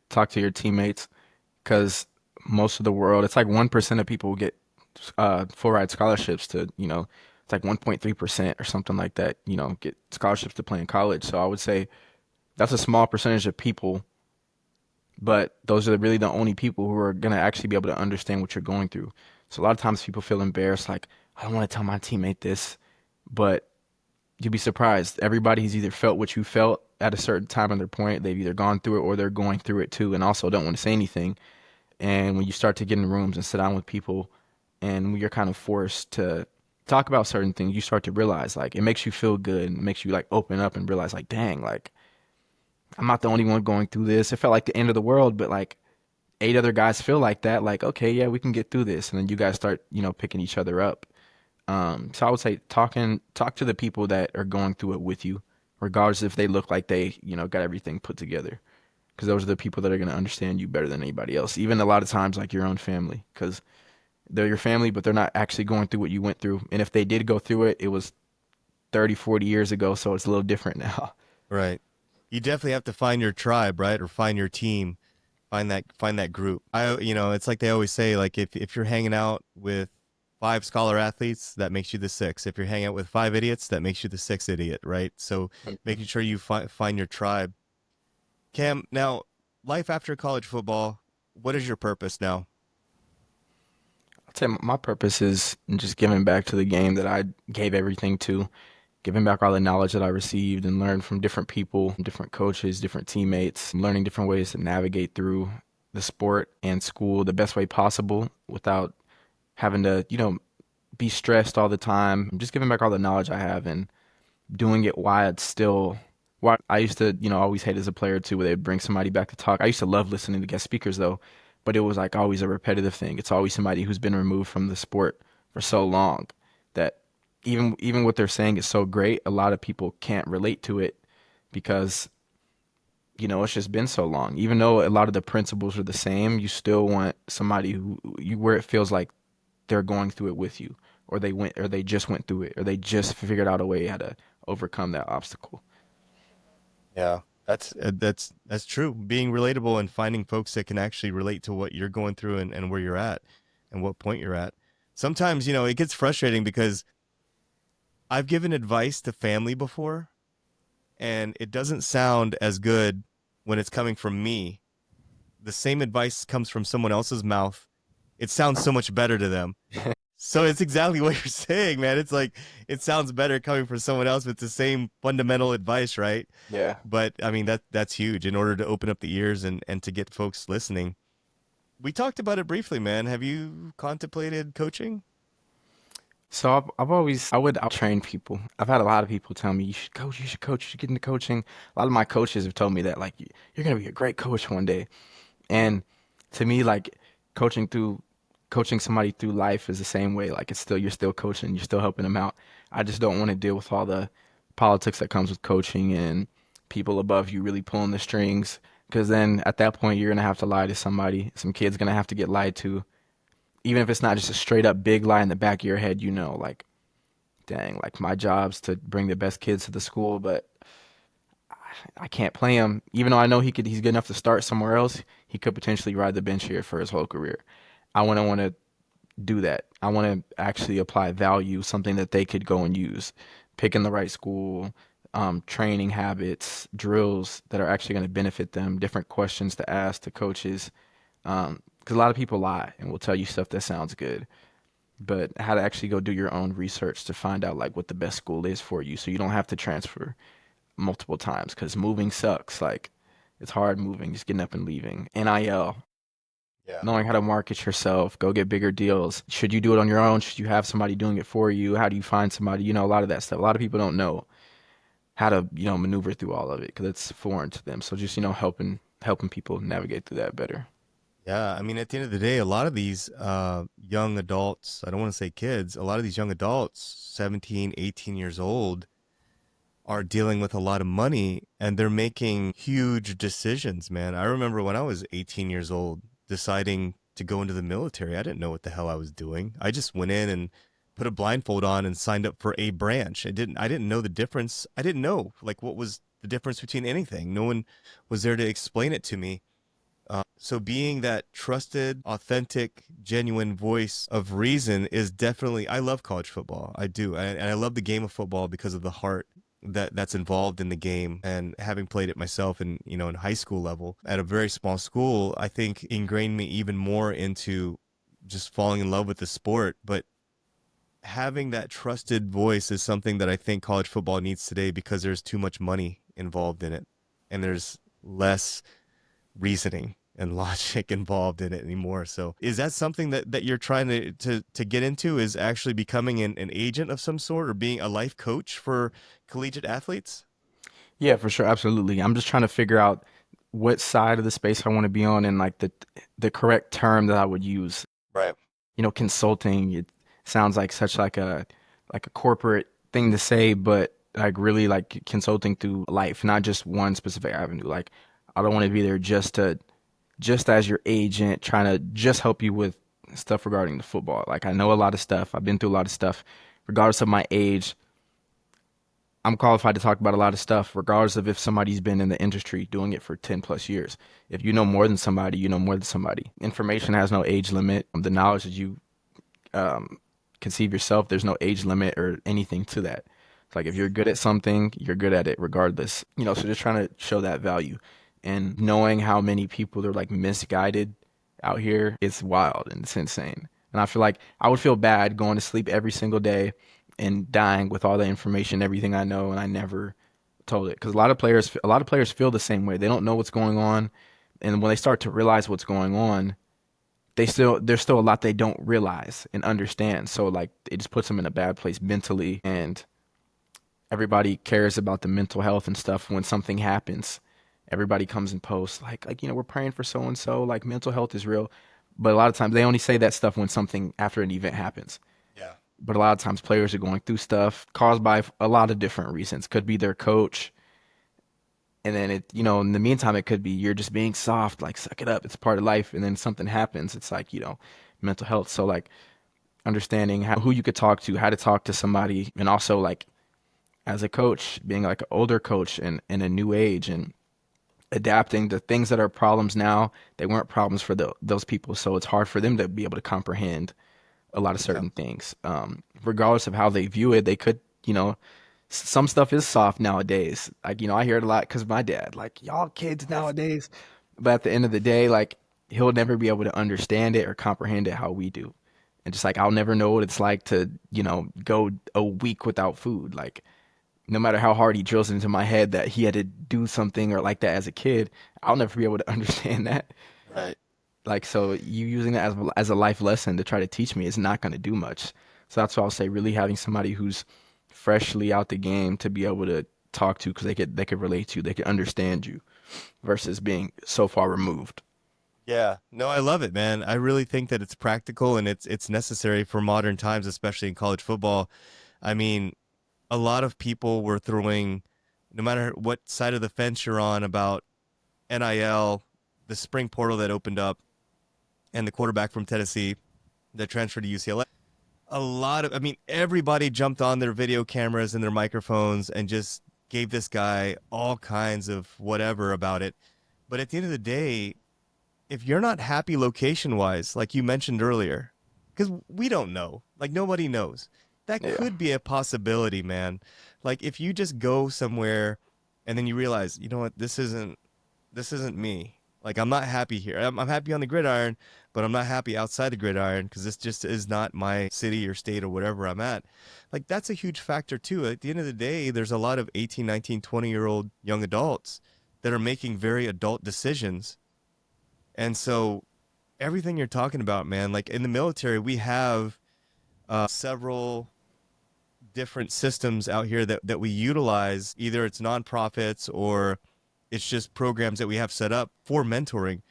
teammates because most of the world, it's like 1% of people get full ride scholarships to, it's like 1.3% or something like that, get scholarships to play in college. So I would say that's a small percentage of people but those are really the only people who are going to actually be able to understand what you're going through. So a lot of times people feel embarrassed, like, I don't want to tell my teammate this, but you'd be surprised. Everybody's either felt what you felt at a certain time in their point. They've either gone through it or they're going through it too, and also don't want to say anything. And when you start to get in rooms and sit down with people, and you're kind of forced to talk about certain things, you start to realize like it makes you feel good and makes you like open up and realize like, dang, like I'm not the only one going through this. It felt like the end of the world, but like eight other guys feel like that. Like, okay, yeah, we can get through this, and then you guys start, picking each other up. So I would say talk to the people that are going through it with you, regardless if they look like they, got everything put together. Because those are the people that are going to understand you better than anybody else. Even a lot of times, like your own family, because they're your family, but they're not actually going through what you went through. And if they did go through it, it was 30, 40 years ago, so it's a little different now. Right. You definitely have to find your tribe, right? Or find your team, find that group. It's like they always say, like if you're hanging out with five scholar athletes, that makes you the sixth. If you're hanging out with five idiots, that makes you the sixth idiot, right? So making sure you find your tribe. Cam, now life after college football, what is your purpose now? I'd say my purpose is just giving back to the game that I gave everything to, giving back all the knowledge that I received and learned from different people, different coaches, different teammates, learning different ways to navigate through the sport and school the best way possible without having to, be stressed all the time. Just giving back all the knowledge I have and doing it while it's still. Why I used to, always hate as a player too, where they'd bring somebody back to talk. I used to love listening to guest speakers though, but it was like always a repetitive thing. It's always somebody who's been removed from the sport for so long that even what they're saying is so great, a lot of people can't relate to it because it's just been so long. Even though a lot of the principles are the same, you still want somebody where it feels like they're going through it with you, or they just went through it, or they just figured out a way how to overcome that obstacle. Yeah, that's true. Being relatable and finding folks that can actually relate to what you're going through and where you're at and what point you're at. Sometimes, it gets frustrating because I've given advice to family before and it doesn't sound as good when it's coming from me. The same advice comes from someone else's mouth. It sounds so much better to them. So it's exactly what you're saying, man. It's like it sounds better coming from someone else with the same fundamental advice, right? Yeah. But I mean that's huge in order to open up the ears and to get folks listening. We talked about it briefly, man. Have you contemplated coaching? So I would out train people. I've had a lot of people tell me, you should coach, you should get into coaching. A lot of my coaches have told me that, like, you're going to be a great coach one day. And to me, like, coaching through, coaching somebody through life is the same way. Like, you're still coaching, you're still helping them out. I just don't want to deal with all the politics that comes with coaching and people above you really pulling the strings. Because then at that point, you're going to have to lie to somebody. Some kid's going to have to get lied to, even if it's not just a straight up big lie in the back of your head, like, dang, like my job's to bring the best kids to the school, but I can't play him. Even though I know he's good enough to start somewhere else, he could potentially ride the bench here for his whole career. I wouldn't want to do that. I want to actually apply value, something that they could go and use, picking the right school, training habits, drills that are actually going to benefit them, different questions to ask to coaches. Because a lot of people lie and will tell you stuff that sounds good, but how to actually go do your own research to find out like what the best school is for you, so you don't have to transfer multiple times. Because moving sucks. Like it's hard moving, just getting up and leaving. NIL, Yeah. knowing how to market yourself, go get bigger deals. Should you do it on your own? Should you have somebody doing it for you? How do you find somebody? A lot of that stuff. A lot of people don't know how to maneuver through all of it because it's foreign to them. So just helping people navigate through that better. Yeah, I mean, at the end of the day, a lot of these young adults, I don't want to say kids, a lot of these young adults, 17, 18 years old, are dealing with a lot of money and they're making huge decisions, man. I remember when I was 18 years old deciding to go into the military. I didn't know what the hell I was doing. I just went in and put a blindfold on and signed up for a branch. I didn't know the difference. I didn't know like what was the difference between anything. No one was there to explain it to me. So being that trusted, authentic, genuine voice of reason is definitely, I love college football. I do. And I love the game of football because of the heart that's involved in the game, and having played it myself in, in high school level at a very small school, I think ingrained me even more into just falling in love with the sport. But having that trusted voice is something that I think college football needs today, because there's too much money involved in it, and there's less reasoning and logic involved in it anymore. So is that something that you're trying to get into, is actually becoming an agent of some sort, or being a life coach for collegiate athletes? Yeah, for sure, absolutely. I'm just trying to figure out what side of the space I want to be on and like the correct term that I would use. Right. Consulting, it sounds like such like a corporate thing to say, but like really like consulting through life, not just one specific avenue. Like I don't want to be there just as your agent trying to just help you with stuff regarding the football. Like I know a lot of stuff. I've been through a lot of stuff. Regardless of my age, I'm qualified to talk about a lot of stuff, regardless of if somebody's been in the industry doing it for 10 plus years. If you know more than somebody, you know more than somebody. Information has no age limit. The knowledge that you conceive yourself, there's no age limit or anything to that. It's like if you're good at something, you're good at it regardless. So just trying to show that value and knowing how many people are like misguided out here, it's wild and it's insane. And I feel like I would feel bad going to sleep every single day and dying with all the information, everything I know, and I never told it. Because a lot of players feel the same way. They don't know what's going on, and when they start to realize what's going on, there's still a lot they don't realize and understand. So like it just puts them in a bad place mentally, and everybody cares about the mental health and stuff when something happens. Everybody comes and posts like we're praying for so and so. Like mental health is real, but a lot of times they only say that stuff when something after an event happens. Yeah. But a lot of times players are going through stuff caused by a lot of different reasons. Could be their coach, and then in the meantime, it could be you're just being soft, like suck it up, it's part of life. And then something happens, it's like mental health. So like understanding who you could talk to, how to talk to somebody, and also like as a coach, being like an older coach and in a new age and adapting the things that are problems now, they weren't problems for those people. So it's hard for them to be able to comprehend a lot of Yeah. certain things. Regardless of how they view it, they could, some stuff is soft nowadays. Like, I hear it a lot because my dad, like, y'all kids nowadays. But at the end of the day, like, he'll never be able to understand it or comprehend it how we do. And just like, I'll never know what it's like to, go a week without food. Like, no matter how hard he drills it into my head that he had to do something or like that as a kid, I'll never be able to understand that. Right. Like, so you using that as a life lesson to try to teach me is not going to do much. So that's why I'll say really having somebody who's freshly out the game to be able to talk to because they could relate to you, they could understand you versus being so far removed. Yeah. No, I love it, man. I really think that it's practical, and it's necessary for modern times, especially in college football. I mean, a lot of people were throwing, no matter what side of the fence you're on, about NIL, the spring portal that opened up, and the quarterback from Tennessee that transferred to UCLA. I mean, everybody jumped on their video cameras and their microphones and just gave this guy all kinds of whatever about it. But at the end of the day, if you're not happy location wise, like you mentioned earlier, because we don't know, like nobody knows, that Yeah. could be a possibility, man. Like if you just go somewhere and then you realize, you know what, this isn't me. Like I'm not happy here. I'm happy on the gridiron, but I'm not happy outside the gridiron because this just is not my city or state or whatever I'm at. Like that's a huge factor too. At the end of the day, there's a lot of 18, 19, 20-year-old young adults that are making very adult decisions. And so everything you're talking about, man, like in the military, we have several different systems out here that we utilize. Either it's nonprofits or it's just programs that we have set up for mentoring.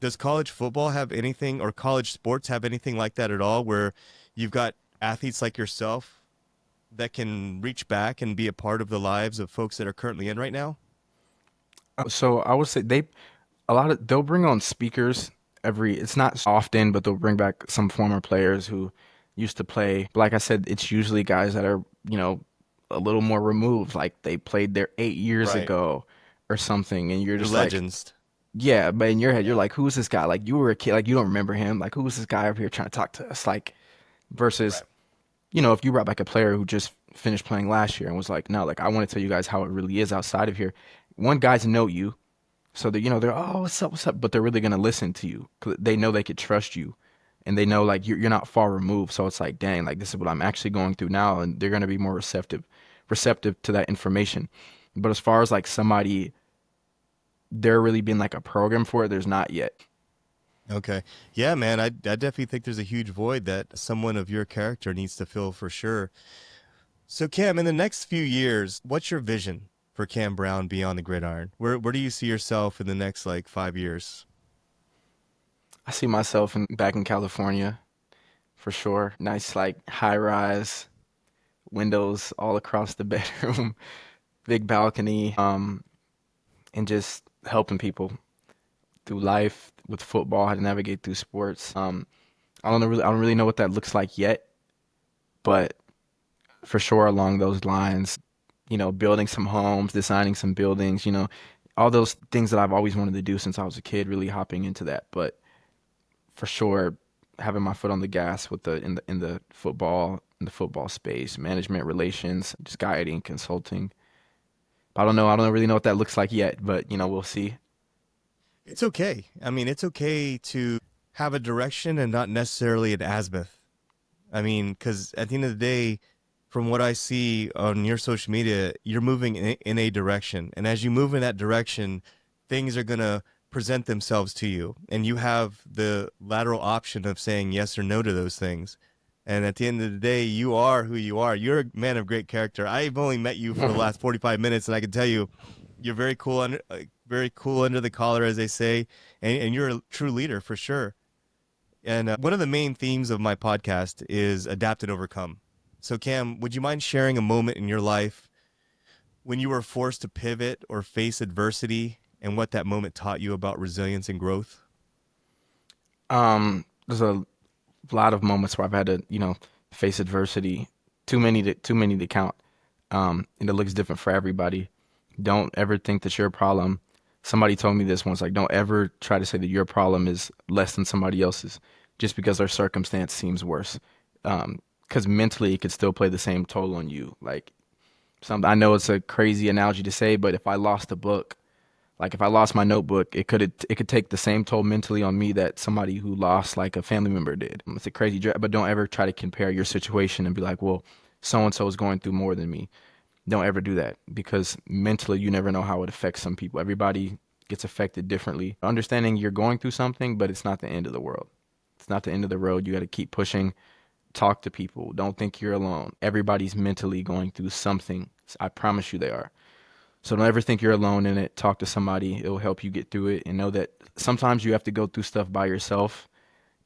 Does college football have anything, or college sports have anything like that at all, where you've got athletes like yourself that can reach back and be a part of the lives of folks that are currently in right now? So I would say they'll bring on speakers it's not often, but they'll bring back some former players who used to play. But like I said, it's usually guys that are, a little more removed, like they played there 8 years Right. ago or something, and you're They're just like, legends. yeah, but in your head, you're Yeah. like, who's this guy? Like you were a kid, like you don't remember him. Like who's this guy over here trying to talk to us? Like versus, Right. if you brought back a player who just finished playing last year and was like, no, like I want to tell you guys how it really is outside of here. One, guys know you, so that they're, oh, what's up, but they're really gonna listen to you 'cause they know they could trust you, and they know like you're not far removed. So it's like, dang, like this is what I'm actually going through now, and they're gonna be more receptive to that information. But as far as like somebody, there really being like a program for it, there's not yet. Okay. Yeah, man, I definitely think there's a huge void that someone of your character needs to fill for sure. So, Cam, in the next few years, what's your vision for Cam Brown beyond the gridiron? Where do you see yourself in the next like 5 years? I see myself back in California for sure. Nice like high rise windows all across the bedroom, big balcony, and just helping people through life with football, how to navigate through sports. I don't really know what that looks like yet, but for sure along those lines, building some homes, designing some buildings, all those things that I've always wanted to do since I was a kid, really hopping into that. But for sure, having my foot on the gas with in the football space, management relations, just guiding, consulting. But I don't know. I don't really know what that looks like yet, but we'll see. It's okay. I mean, it's okay to have a direction and not necessarily an azimuth. I mean, because at the end of the day, from what I see on your social media, you're moving in a direction. And as you move in that direction, things are going to present themselves to you. And you have the lateral option of saying yes or no to those things. And at the end of the day, you are who you are. You're a man of great character. I've only met you for the last 45 minutes, and I can tell you, you're very cool under the collar, as they say, and you're a true leader for sure. And one of the main themes of my podcast is adapt and overcome. So, Cam, would you mind sharing a moment in your life when you were forced to pivot or face adversity and what that moment taught you about resilience and growth? There's a lot of moments where I've had to, face adversity. Too many to count. And it looks different for everybody. Don't ever think that your problem. Somebody told me this once, like, don't ever try to say that your problem is less than somebody else's just because their circumstance seems worse. Because mentally, it could still play the same toll on you. Like, I know it's a crazy analogy to say, but if I lost a book, like if I lost my notebook, it could take the same toll mentally on me that somebody who lost like a family member did. It's a crazy, but don't ever try to compare your situation and be like, well, so and so is going through more than me. Don't ever do that because mentally, you never know how it affects some people. Everybody gets affected differently. Understanding you're going through something, but it's not the end of the world. It's not the end of the road. You got to keep pushing. Talk to people. Don't think you're alone. Everybody's mentally going through something. I promise you they are. So don't ever think you're alone in it. Talk to somebody. It'll help you get through it and know that sometimes you have to go through stuff by yourself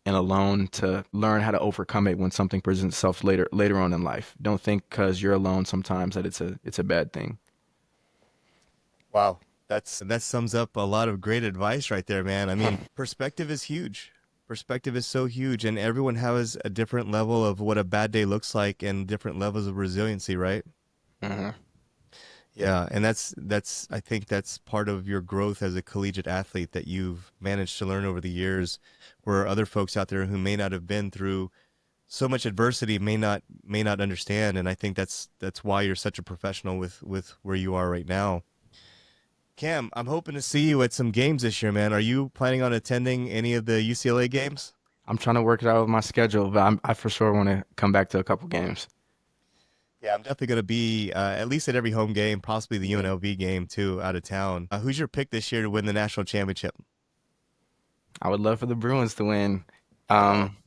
and alone to learn how to overcome it when something presents itself later on in life. Don't think because you're alone sometimes that it's a bad thing. Wow. That sums up a lot of great advice right there, man. I mean, perspective is huge. Perspective is so huge, and everyone has a different level of what a bad day looks like and different levels of resiliency, right? Hmm. Yeah, and that's I think that's part of your growth as a collegiate athlete that you've managed to learn over the years, where other folks out there who may not have been through so much adversity may not understand, and I think that's why you're such a professional with where you are right now. Cam, I'm hoping to see you at some games this year, man. Are you planning on attending any of the UCLA games? I'm trying to work it out with my schedule, but I for sure want to come back to a couple games. Yeah, I'm definitely going to be at least at every home game, possibly the Yeah. UNLV game too, out of town. Who's your pick this year to win the national championship? I would love for the Bruins to win. Uh-oh. Um,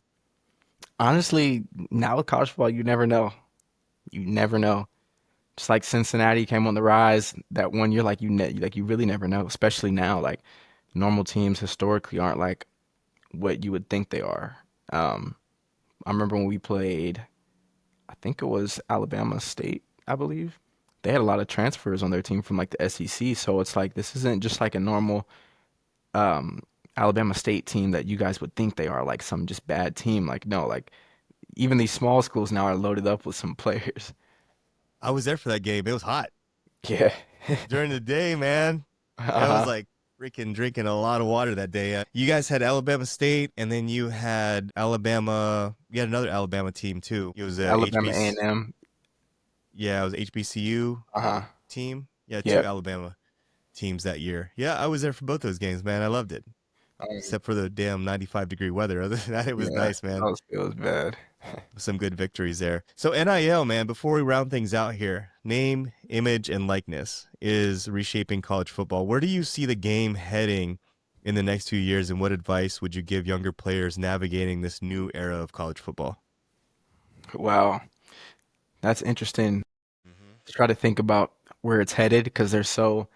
Honestly, now with college football, you never know. You never know. Just like Cincinnati came on the rise that one year, like you really never know. Especially now, like normal teams historically aren't like what you would think they are. Um, I remember when we played, I think it was Alabama State, I believe. They had a lot of transfers on their team from like the SEC, so it's like this isn't just like a normal um, Alabama State team that you guys would think they are, like some just bad team. Like no, like even these small schools now are loaded up with some players. I was there for that game. It was hot Yeah. during the day, man. I was Uh-huh. like freaking drinking a lot of water that day. You guys had Alabama State, and then you had Alabama. You had another Alabama team too. It was Alabama HBC. A&M. Yeah, it was HBCU Uh-huh. team. Yeah, two Yep. Alabama teams that year. Yeah, I was there for both those games, man. I loved it. Um, Except for the damn 95-degree weather. Other than that, it was yeah, nice, man. it was bad. Some good victories there. So NIL, man, before we round things out here, name, image, and likeness is reshaping college football. Where do you see the game heading in the next few years, and what advice would you give younger players navigating this new era of college football? Wow, that's interesting Hmm. to try to think about where it's headed because they're so,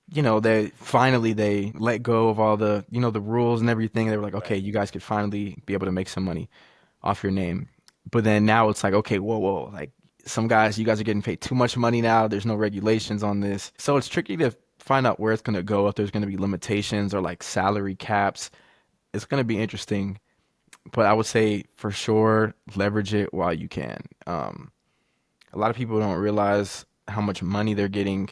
they let go of all the, the rules and everything. They were like, okay, Right. you guys could finally be able to make some money off your name. But then now it's like, okay, whoa, whoa, like some guys, you guys are getting paid too much money now. There's no regulations on this. So it's tricky to find out where it's going to go, if there's going to be limitations or like salary caps. It's going to be interesting, but I would say for sure leverage it while you can. A lot of people don't realize how much money they're getting.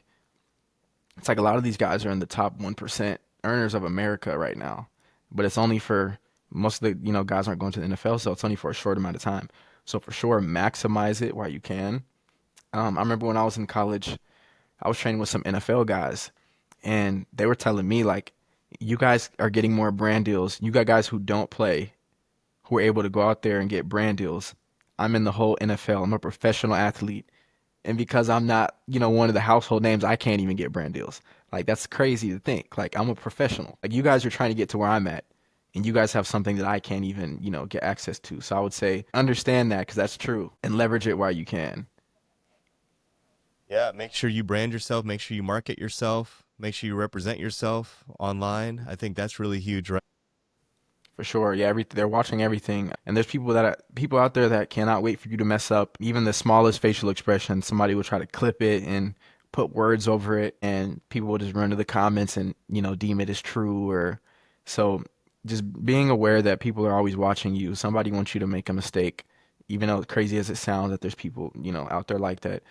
It's like a lot of these guys are in the top 1% earners of America right now, but it's only for most of the, guys aren't going to the NFL, so it's only for a short amount of time. So for sure, maximize it while you can. I remember when I was in college, I was training with some NFL guys, and they were telling me like, you guys are getting more brand deals. You got guys who don't play who are able to go out there and get brand deals. I'm in the whole NFL. I'm a professional athlete. And because I'm not, one of the household names, I can't even get brand deals. Like that's crazy to think. Like I'm a professional. Like you guys are trying to get to where I'm at, and you guys have something that I can't even, get access to. So I would say understand that because that's true and leverage it while you can. Yeah, make sure you brand yourself, make sure you market yourself, make sure you represent yourself online. I think that's really huge, right? For sure. Yeah, they're watching everything. And there's people out there that cannot wait for you to mess up. Even the smallest facial expression, somebody will try to clip it and put words over it and people will just run to the comments and, deem it as true or so just being aware that people are always watching you. Somebody wants you to make a mistake. Even though crazy as it sounds that there's people, out there like that,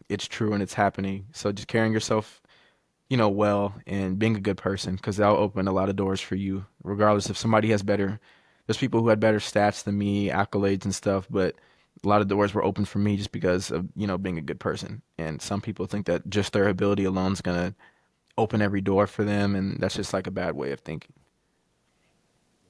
it's true and it's happening. So just carrying yourself well and being a good person because that'll open a lot of doors for you, regardless if somebody has better. There's people who had better stats than me, accolades and stuff, but a lot of doors were open for me just because of, being a good person. And some people think that just their ability alone is going to open every door for them. And that's just like a bad way of thinking.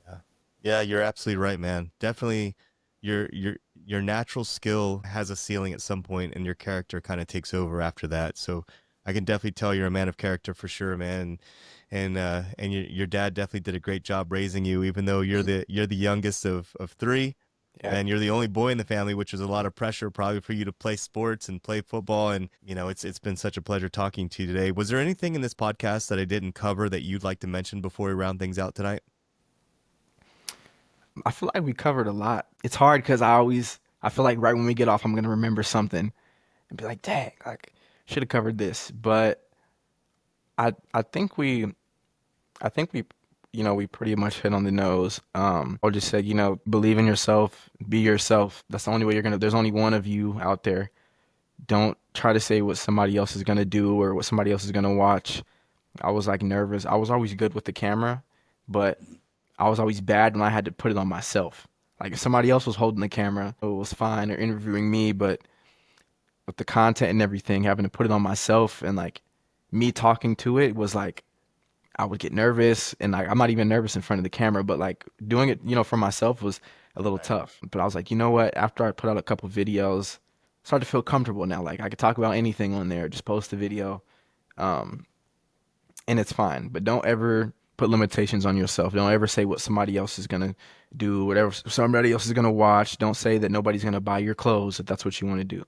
Yeah. Yeah, you're absolutely right, man. Definitely your natural skill has a ceiling at some point and your character kind of takes over after that. So I can definitely tell you're a man of character for sure, man. And your dad definitely did a great job raising you, even though you're the youngest of three. Yeah. And you're the only boy in the family, which is a lot of pressure probably for you to play sports and play football. And, it's been such a pleasure talking to you today. Was there anything in this podcast that I didn't cover that you'd like to mention before we round things out tonight? I feel like we covered a lot. It's hard because I feel like right when we get off, I'm going to remember something and be like, dang, like, should have covered this. But I think we we pretty much hit on the nose. Or just said, believe in yourself, be yourself. That's the only way there's only one of you out there. Don't try to say what somebody else is gonna do or what somebody else is gonna watch. I was like nervous. I was always good with the camera, but I was always bad when I had to put it on myself. Like if somebody else was holding the camera, it was fine or interviewing me, but with the content and everything, having to put it on myself and like me talking to it was like I would get nervous and like I'm not even nervous in front of the camera, but like doing it, for myself was a little Right. tough. But I was like, you know what? After I put out a couple videos, I started to feel comfortable now. Like I could talk about anything on there, just post a video, um, and it's fine. But don't ever put limitations on yourself. Don't ever say what somebody else is gonna do, whatever somebody else is gonna watch. Don't say that nobody's gonna buy your clothes if that's what you want to do.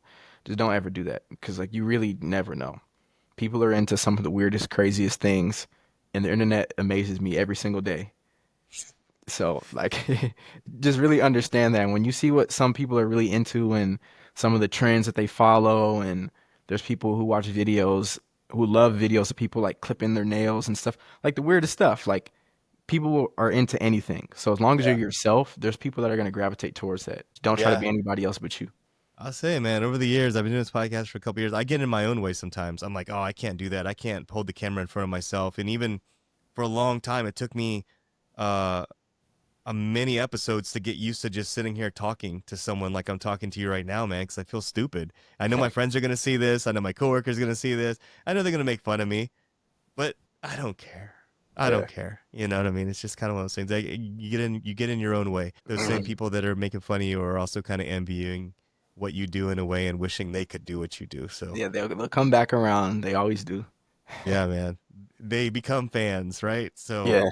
Just don't ever do that because like you really never know. People are into some of the weirdest, craziest things, and the internet amazes me every single day. So, like, just really understand that when you see what some people are really into and some of the trends that they follow, and there's people who watch videos who love videos of people like clipping their nails and stuff, like the weirdest stuff. Like, people are into anything. So, as long as you're Yeah. yourself, there's people that are going to gravitate towards that. Don't try to Yeah. be anybody else but you. I'll say, man, over the years, I've been doing this podcast for a couple years. I get in my own way sometimes. I'm like, oh, I can't do that. I can't hold the camera in front of myself. And even for a long time, it took me uh, a many episodes to get used to just sitting here talking to someone like I'm talking to you right now, man, because I feel stupid. I know my friends are going to see this. I know my coworkers are going to see this. I know they're going to make fun of me, but I don't care. I Yeah. don't care. You know what I mean? It's just kind of one of those things. Like, you get in your own way. Those same people that are making fun of you are also kind of envying what you do in a way and wishing they could do what you do. So Yeah, they'll come back around. They always do. yeah, man, they become fans, right? So Yeah.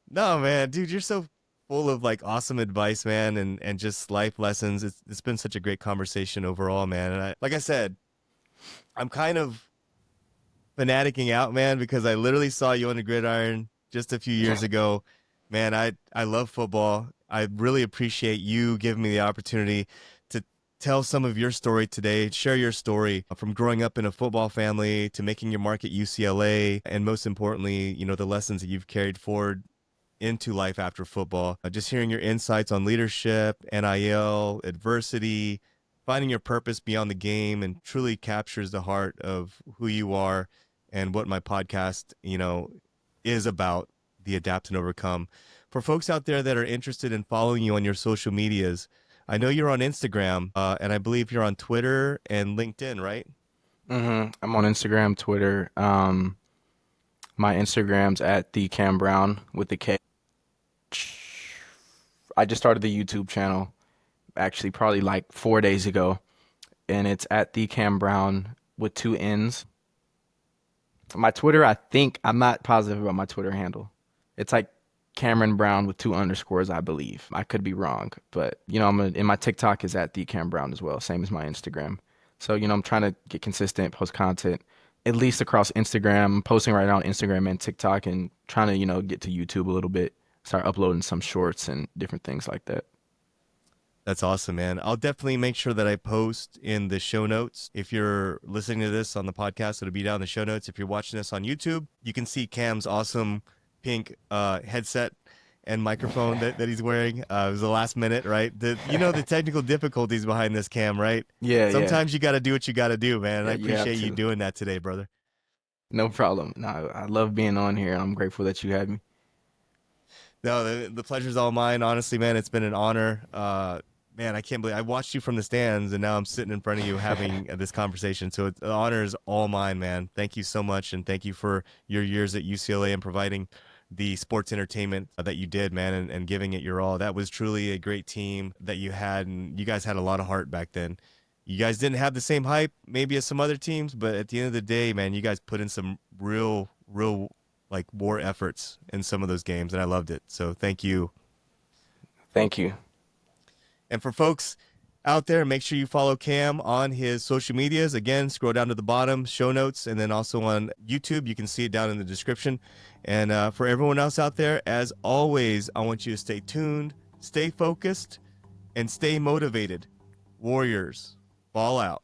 no, man, dude, you're so full of like awesome advice, man, and just life lessons. It's been such a great conversation overall, man. And like I said, I'm kind of fanaticking out, man, because I literally saw you on the gridiron just a few years ago. Man, I love football. I really appreciate you giving me the opportunity to tell some of your story today, share your story from growing up in a football family to making your mark at UCLA, and most importantly, the lessons that you've carried forward into life after football. Just hearing your insights on leadership, NIL, adversity, finding your purpose beyond the game, and truly captures the heart of who you are and what my podcast, is about, the Adapt and Overcome. For folks out there that are interested in following you on your social medias, I know you're on Instagram, and I believe you're on Twitter and LinkedIn, right? I'm on Instagram, Twitter. My Instagram's at the Kam Brown with the K. I just started the YouTube channel actually probably like 4 days ago, and it's at the Kam Brown with two N's. My Twitter, I think I'm not positive about my Twitter handle. It's like Cameron Brown with two underscores, I believe. I could be wrong, but and my TikTok is at the Cam Brown as well, same as my Instagram. So I'm trying to get consistent, post content, at least across Instagram. I'm posting right now on Instagram and TikTok, and trying to get to YouTube a little bit, start uploading some shorts and different things like that. That's awesome, man. I'll definitely make sure that I post in the show notes. If you're listening to this on the podcast, it'll be down in the show notes. If you're watching this on YouTube, you can see Cam's awesome pink headset and microphone that he's wearing. It was the last minute, right? The technical difficulties behind this, Cam, right? Yeah, yeah, Sometimes you got to do what you got to do, man. And yeah. I You have appreciate you to. doing that today, brother. No problem. No, I love being on here. I'm grateful that you had me. No, the pleasure's all mine. Honestly, man, it's been an honor. Man, I can't believe I watched you from the stands, and now I'm sitting in front of you having this conversation. So the honor is all mine, man. Thank you so much, and thank you for your years at UCLA and providing the sports entertainment that you did, man, and giving it your all. That was truly a great team that you had, and you guys had a lot of heart back then. You guys didn't have the same hype maybe as some other teams, but at the end of the day, man, you guys put in some real like war efforts in some of those games, and I loved it. So thank you. Thank you. And for folks out there, make sure you follow Cam on his social medias. Again, scroll down to the bottom, show notes, and then also on YouTube. You can see it down in the description. And for everyone else out there, as always, I want you to stay tuned, stay focused, and stay motivated. Warriors, ball out.